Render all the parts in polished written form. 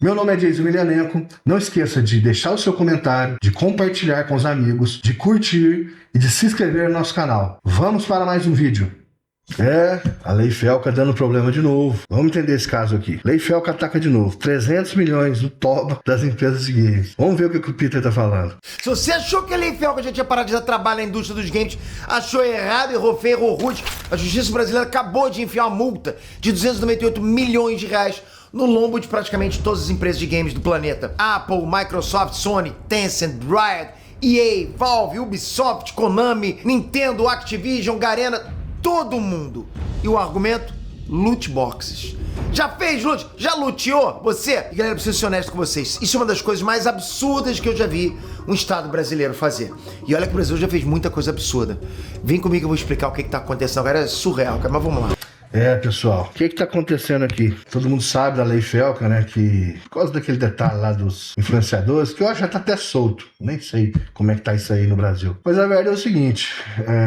Meu nome é Jason Emelianenko. Não esqueça de deixar o seu comentário, de compartilhar com os amigos, de curtir e de se inscrever no nosso canal. Vamos para mais um vídeo. A Lei Felca dando problema de novo. Vamos entender esse caso aqui. Lei Felca ataca de novo. 300 milhões no toba das empresas de games. Vamos ver o que o Peter tá falando. Se você achou que a Lei Felca já tinha parado de dar trabalho na indústria dos games, achou errado, errou feio, errou rude. A justiça brasileira acabou de enfiar uma multa de 298 milhões de reais no lombo de praticamente todas as empresas de games do planeta. Apple, Microsoft, Sony, Tencent, Riot, EA, Valve, Ubisoft, Konami, Nintendo, Activision, Garena, todo mundo. E o argumento? Loot boxes. Já fez loot? Já luteou? Você? E galera, eu preciso ser honesto com vocês. Isso é uma das coisas mais absurdas que eu já vi um estado brasileiro fazer. E olha que o Brasil já fez muita coisa absurda. Vem comigo que eu vou explicar o que tá acontecendo. Agora é surreal, cara, mas vamos lá. Pessoal, o que tá acontecendo aqui? Todo mundo sabe da Lei Felca, né? Que, por causa daquele detalhe lá dos influenciadores, que eu acho que já tá até solto. Nem sei como é que tá isso aí no Brasil. Mas a verdade é o seguinte,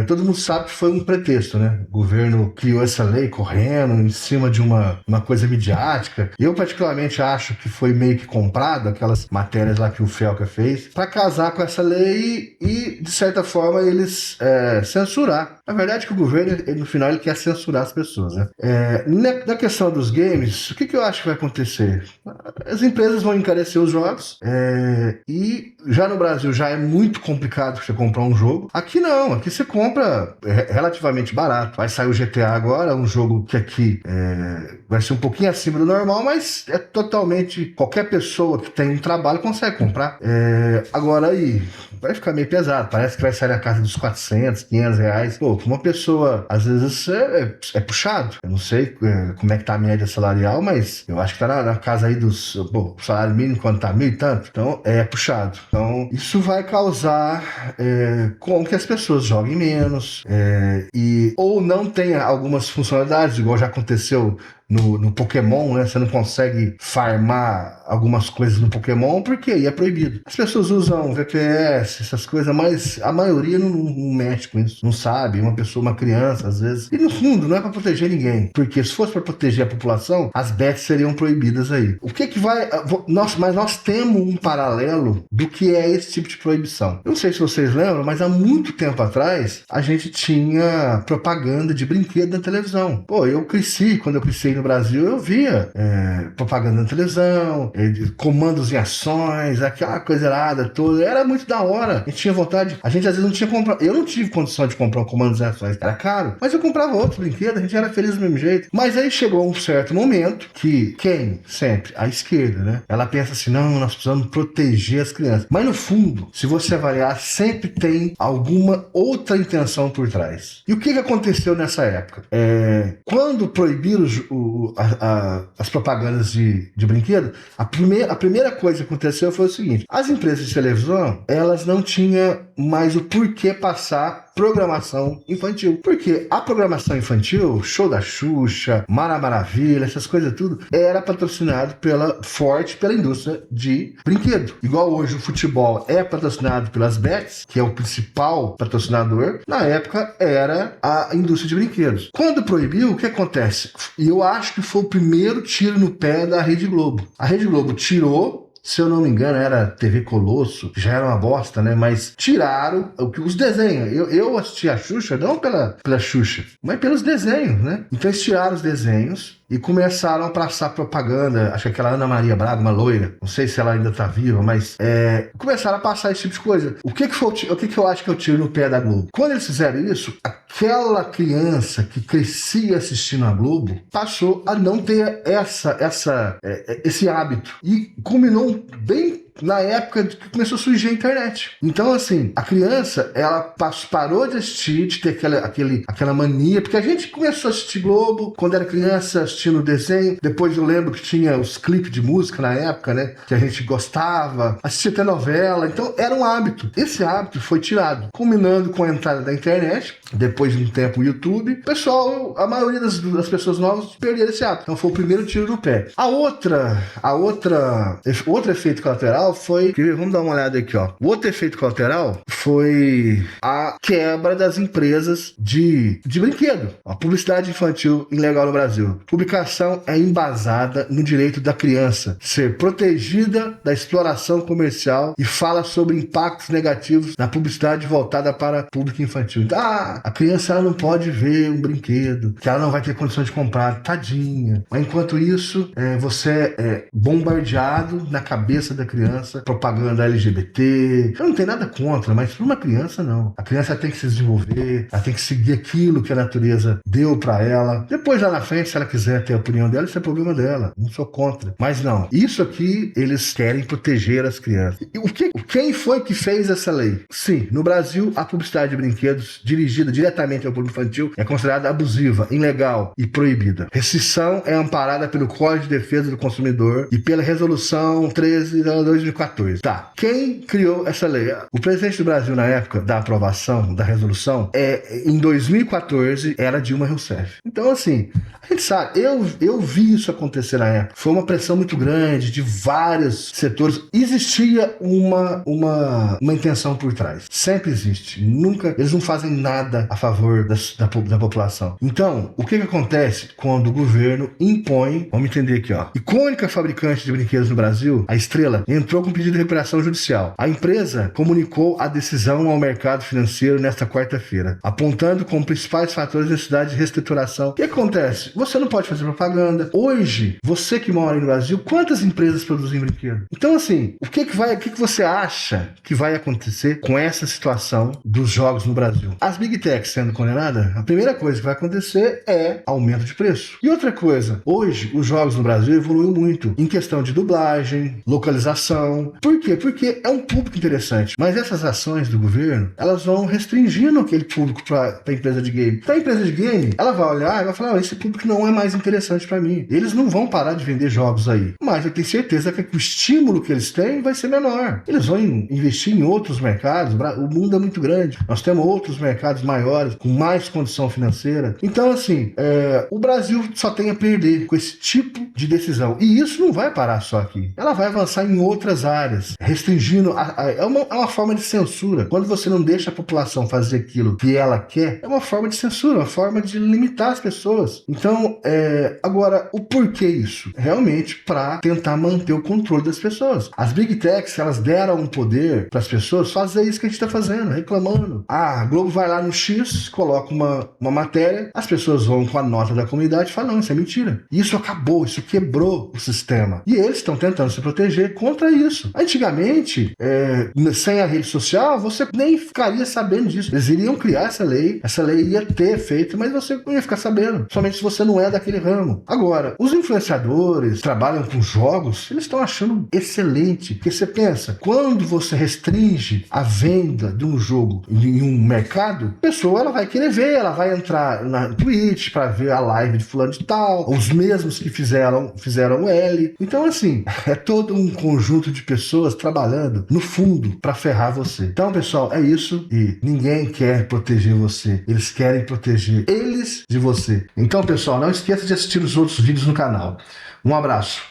todo mundo sabe que foi um pretexto, né? O governo criou essa lei correndo em cima de uma coisa midiática. Eu, particularmente, acho que foi meio que comprado, aquelas matérias lá que o Felca fez, pra casar com essa lei e, de certa forma, eles censurar. A verdade é que o governo, no final, ele quer censurar as pessoas. Na questão dos games, o que eu acho que vai acontecer? As empresas vão encarecer os jogos e já no Brasil já é muito complicado você comprar um jogo. Aqui não, aqui você compra relativamente barato. Vai sair o GTA agora, um jogo que aqui vai ser um pouquinho acima do normal, mas é totalmente, qualquer pessoa que tem um trabalho consegue comprar. Agora aí, vai ficar meio pesado, parece que vai sair na casa dos 400, 500 reais. Pô, uma pessoa, às vezes é puxado. Eu não sei como é que tá a média salarial, mas eu acho que tá na casa aí dos... Bom, o salário mínimo quando tá 1.000 e tanto, então é puxado. Então isso vai causar com que as pessoas joguem menos ou não tenha algumas funcionalidades, igual já aconteceu no Pokémon, né? Você não consegue farmar algumas coisas no Pokémon porque aí é proibido. As pessoas usam VPS, essas coisas, mas a maioria não mexe com isso, não sabe. Uma pessoa, uma criança, às vezes. E no fundo, não é para proteger ninguém, porque se fosse para proteger a população, as bets seriam proibidas aí. O que vai... Mas nós temos um paralelo do que é esse tipo de proibição. Eu não sei se vocês lembram, mas há muito tempo atrás, a gente tinha propaganda de brinquedo na televisão. Pô, quando eu cresci no Brasil, eu via propaganda na televisão, comandos em ações, aquela coisa errada toda. Era muito da hora. A gente tinha vontade. A gente às vezes não tinha comprado. Eu não tive condição de comprar um comandos em ações. Era caro. Mas eu comprava outros brinquedos. A gente era feliz do mesmo jeito. Mas aí chegou um certo momento que sempre a esquerda, né? Ela pensa assim, não, nós precisamos proteger as crianças. Mas no fundo, se você avaliar, sempre tem alguma outra intenção por trás. E o que aconteceu nessa época? Quando proibiram as propagandas de brinquedo, a primeira coisa que aconteceu foi o seguinte: as empresas de televisão, elas não tinham mais o porquê passar programação infantil. Porque a programação infantil, show da Xuxa, Mara Maravilha, essas coisas tudo, era patrocinado pela indústria de brinquedo. Igual hoje o futebol é patrocinado pelas bets, que é o principal patrocinador, na época era a indústria de brinquedos. Quando proibiu, o que acontece? E eu acho que foi o primeiro tiro no pé da Rede Globo. A Rede Globo tirou, se eu não me engano, era TV Colosso, já era uma bosta, né? Mas tiraram os desenhos. Eu assisti a Xuxa, não pela Xuxa, mas pelos desenhos, né? Então eles tiraram os desenhos e começaram a passar propaganda. Acho que aquela Ana Maria Braga, uma loira, não sei se ela ainda tá viva, mas começaram a passar esse tipo de coisa. O que eu acho que eu tiro no pé da Globo? Quando eles fizeram isso, aquela criança que crescia assistindo a Globo passou a não ter esse hábito. E culminou bem na época que começou a surgir a internet. Então, assim, a criança, ela parou de assistir, de ter aquela mania, porque a gente começou a assistir Globo quando era criança, assistindo desenho. Depois eu lembro que tinha os clipes de música na época, né, que a gente gostava, assistia até novela. Então, era um hábito. Esse hábito foi tirado, culminando com a entrada da internet, depois de um tempo o YouTube. Pessoal, a maioria das pessoas novas perderam esse hábito. Então, foi o primeiro tiro no pé. Outro efeito colateral colateral foi... Vamos dar uma olhada aqui, ó. O outro efeito colateral foi a quebra das empresas de brinquedo. A publicidade infantil ilegal no Brasil. Publicação é embasada no direito da criança ser protegida da exploração comercial e fala sobre impactos negativos na publicidade voltada para público infantil. Então, a criança ela não pode ver um brinquedo que ela não vai ter condição de comprar, tadinha. Mas enquanto isso, você é bombardeado na cabeça da criança, propaganda LGBT. Eu não tenho nada contra, mas para uma criança não. A criança tem que se desenvolver, ela tem que seguir aquilo que a natureza deu para ela. Depois lá na frente, se ela quiser ter a opinião dela, isso é problema dela. Não sou contra. Mas não, isso aqui eles querem proteger as crianças. E quem foi que fez essa lei? Sim, no Brasil, a publicidade de brinquedos dirigida diretamente ao público infantil é considerada abusiva, ilegal e proibida. Restrição é amparada pelo Código de Defesa do Consumidor e pela Resolução 13 de 2014. Tá, quem criou essa lei? O presidente do Brasil, na época da aprovação da resolução, em 2014, era Dilma Rousseff. Então, assim, a gente sabe, eu vi isso acontecer na época. Foi uma pressão muito grande de vários setores. Existia uma intenção por trás. Sempre existe. Nunca, eles não fazem nada a favor da população. Então, o que acontece quando o governo impõe, vamos entender aqui, ó, icônica fabricante de brinquedos no Brasil, a Estrela, entrou com pedido de recuperação judicial. A empresa comunicou a decisão ao mercado financeiro nesta quarta-feira, apontando como principais fatores a necessidade de reestruturação. O que acontece? Você não pode fazer propaganda. Hoje, você que mora no Brasil, quantas empresas produzem brinquedo? Então, assim, o que você acha que vai acontecer com essa situação dos jogos no Brasil? As Big Techs sendo condenadas, a primeira coisa que vai acontecer é aumento de preço. E outra coisa, hoje os jogos no Brasil evoluíram muito em questão de dublagem, localização. Por quê? Porque é um público interessante. Mas essas ações do governo, elas vão restringindo aquele público para a empresa de game. Então a empresa de game, ela vai olhar e vai falar, esse público não é mais interessante para mim. Eles não vão parar de vender jogos aí. Mas eu tenho certeza que o estímulo que eles têm vai ser menor. Eles vão investir em outros mercados. O mundo é muito grande. Nós temos outros mercados maiores, com mais condição financeira. Então, assim, o Brasil só tem a perder com esse tipo de decisão. E isso não vai parar só aqui. Ela vai avançar em outras áreas, restringindo. É uma forma de censura. Quando você não deixa a população fazer aquilo que ela quer, é uma forma de censura, uma forma de limitar as pessoas. Então, agora, o porquê isso? Realmente para tentar manter o controle das pessoas. As Big Techs, elas deram um poder para as pessoas fazer isso que a gente está fazendo, reclamando. A Globo vai lá no X, coloca uma matéria, as pessoas vão com a nota da comunidade e falam, não, isso é mentira. Isso acabou, isso quebrou o sistema. E eles estão tentando se proteger contra isso. Antigamente, sem a rede social, você nem ficaria sabendo disso. Eles iriam criar essa lei ia ter efeito, mas você não ia ficar sabendo, somente se você não é daquele ramo. Agora, os influenciadores que trabalham com jogos, eles estão achando excelente, porque você pensa, quando você restringe a venda de um jogo em um mercado, a pessoa ela vai querer ver, ela vai entrar na Twitch para ver a live de fulano de tal, os mesmos que fizeram o L. Então, assim, é todo um conjunto de pessoas trabalhando no fundo para ferrar você. Então, pessoal, é isso, e ninguém quer proteger você, eles querem proteger eles de você. Então, pessoal, não esqueça de assistir os outros vídeos no canal. Um abraço.